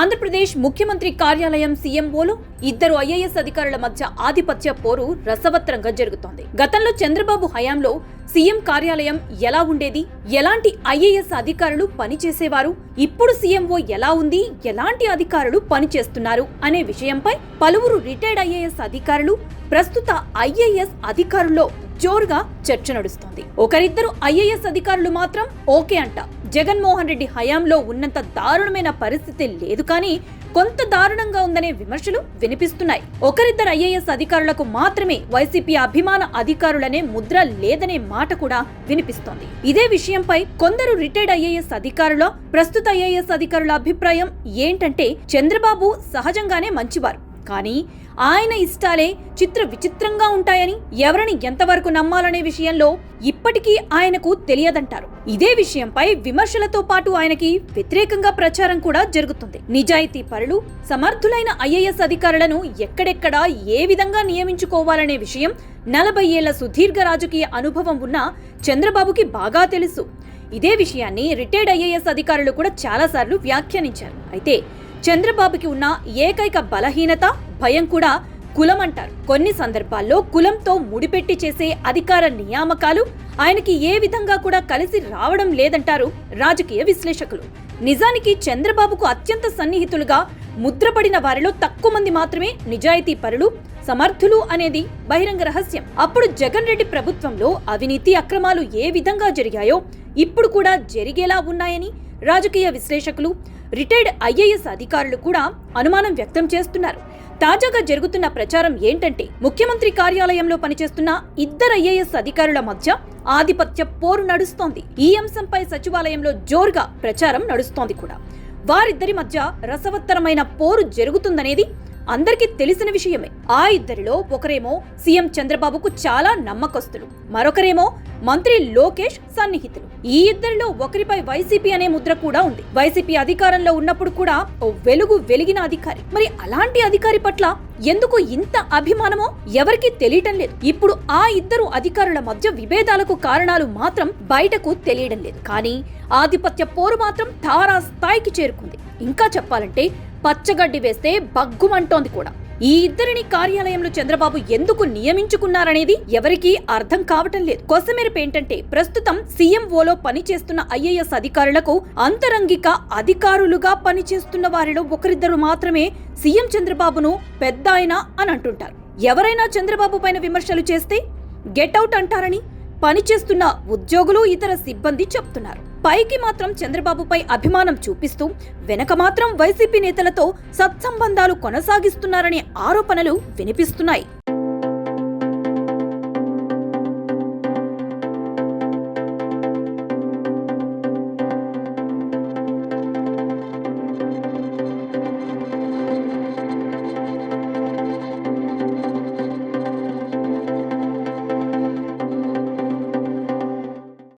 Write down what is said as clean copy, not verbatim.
ఆంధ్రప్రదేశ్ ముఖ్యమంత్రి కార్యాలయం సీఎంఓలో ఇద్దరు ఐఏఎస్ అధికారుల మధ్య ఆధిపత్య పోరు రసవత్రంగా జరుగుతోంది. గతంలో చంద్రబాబు హయాంలో సీఎం కార్యాలయం ఎలా ఉండేది, ఎలాంటి ఐఏఎస్ అధికారులు పనిచేసేవారు, ఇప్పుడు సీఎంఓ ఎలా ఉంది, ఎలాంటి అధికారులు పనిచేస్తున్నారు అనే విషయంపై పలువురు రిటైర్డ్ ఐఏఎస్ అధికారులు ప్రస్తుత ఐఏఎస్ అధికారుల్లో జోరుగా చర్చ నడుస్తోంది. ఒకరిద్దరు ఐఏఎస్ అధికారులు మాత్రం ఓకే అంట. జగన్మోహన్ రెడ్డి హయాంలో ఉన్నంత దారుణమైన పరిస్థితి లేదు, కానీ కొంత దారుణంగా ఉందనే విమర్శలు వినిపిస్తున్నాయి. ఒకరిద్దరు ఐఏఎస్ అధికారులకు మాత్రమే వైసీపీ అభిమాన అధికారులనే ముద్ర లేదనే మాట కూడా వినిపిస్తోంది. ఇదే విషయంపై కొందరు రిటైర్డ్ ఐఏఎస్ అధికారుల ప్రస్తుత ఐఏఎస్ అధికారుల అభిప్రాయం ఏంటంటే, చంద్రబాబు సహజంగానే మంచివారు, కానీ ఆయన ఇష్టాలే చిత్ర విచిత్రంగా ఉంటాయని, ఎవరిని ఎంతవరకు నమ్మాలనే విషయంలో ఇప్పటికీ ఆయనకు తెలియదంటారు. ఇదే విషయంపై విమర్శలతో పాటు ఆయనకి వ్యతిరేకంగా ప్రచారం కూడా జరుగుతుంది. నిజాయితీ పరులు, సమర్థులైన ఐఏఎస్ అధికారులను ఎక్కడెక్కడ ఏ విధంగా నియమించుకోవాలనే విషయం 40 ఏళ్ల సుదీర్ఘ రాజకీయ అనుభవం ఉన్న చంద్రబాబుకి బాగా తెలుసు. ఇదే విషయాన్ని రిటైర్డ్ ఐఏఎస్ అధికారులు కూడా చాలాసార్లు వ్యాఖ్యానించారు. అయితే చంద్రబాబుకి ఉన్న ఏకైక బలహీనత, భయం కూడా కులం అంటారు. కొన్ని సందర్భాల్లో కులంతో ముడిపెట్టి చేసే అధికార నియామకాలు ఆయనకి ఏ విధంగా కూడా కలిసి రావడం లేదంటారు రాజకీయ విశ్లేషకులు. నిజానికి చంద్రబాబుకు అత్యంత సన్నిహితులుగా ముద్రపడిన వారిలో తక్కువ మంది మాత్రమే నిజాయితీ పరులు, సమర్థులు అనేది బహిరంగ రహస్యం. అప్పుడు జగన్ రెడ్డి ప్రభుత్వంలో అవినీతి, అక్రమాలు ఏ విధంగా జరిగాయో ఇప్పుడు కూడా జరిగేలా ఉన్నాయని రాజకీయ విశ్లేషకులు, రిటైర్డ్ ఐఏఎస్ అధికారులు కూడా అనుమానం వ్యక్తం చేస్తున్నారు. తాజాగా జరుగుతున్న ప్రచారం ఏంటంటే, ముఖ్యమంత్రి కార్యాలయంలో పనిచేస్తున్న ఇద్దరు ఐఏఎస్ అధికారుల మధ్య ఆధిపత్య పోరు నడుస్తోంది. ఈ అంశంపై సచివాలయంలో జోరుగా ప్రచారం నడుస్తోంది కూడా. వారిద్దరి మధ్య రసవత్తరమైన పోరు జరుగుతుందనేది అందరికీ తెలిసిన విషయమే. ఆ ఇద్దరిలో ఒకరేమో సీఎం చంద్రబాబుకు చాలా నమ్మకస్తులు, మరొకరేమో మంత్రి లోకేష్ సన్నిహితులు. ఈ ఇద్దరిలో ఒకరిపై వైసీపీ అనే ముద్ర కూడా ఉంది. వైసీపీ అధికారంలో ఉన్నప్పుడు కూడా ఓ వెలుగు వెలిగిన అధికారి. మరి అలాంటి అధికారి పట్ల ఎందుకు ఇంత అభిమానమో ఎవరికీ తెలియటం లేదు. ఇప్పుడు ఆ ఇద్దరు అధికారుల మధ్య విభేదాలకు కారణాలు మాత్రం బయటకు తెలియడం లేదు, కానీ ఆధిపత్య పోరు మాత్రం తారా స్థాయికి చేరుకుంది. ఇంకా చెప్పాలంటే పచ్చగడ్డి వేస్తే బగ్గుమంటోంది కూడా. ఈ ఇద్దరిని కార్యాలయంలో చంద్రబాబు ఎందుకు నియమించుకున్నారనేది ఎవరికీ అర్థం కావటం లేదు. కొసమెరుపు ఏంటంటే, ప్రస్తుతం సీఎంఓలో పనిచేస్తున్న ఐఏఎస్ అధికారులకు అంతరంగిక అధికారులుగా పనిచేస్తున్న వారిలో ఒకరిద్దరు మాత్రమే సీఎం చంద్రబాబును పెద్ద ఆయన అని అంటుంటారు. ఎవరైనా చంద్రబాబు పైన విమర్శలు చేస్తే గెట్అవుట్ అంటారని పనిచేస్తున్న ఉద్యోగులు, ఇతర సిబ్బంది చెప్తున్నారు. పైకి మాత్రం చంద్రబాబుపై అభిమానం చూపిస్తూ వెనక మాత్రం వైసీపీ నేతలతో సత్సంబంధాలు కొనసాగిస్తున్నారనే ఆరోపణలు వినిపిస్తున్నాయి.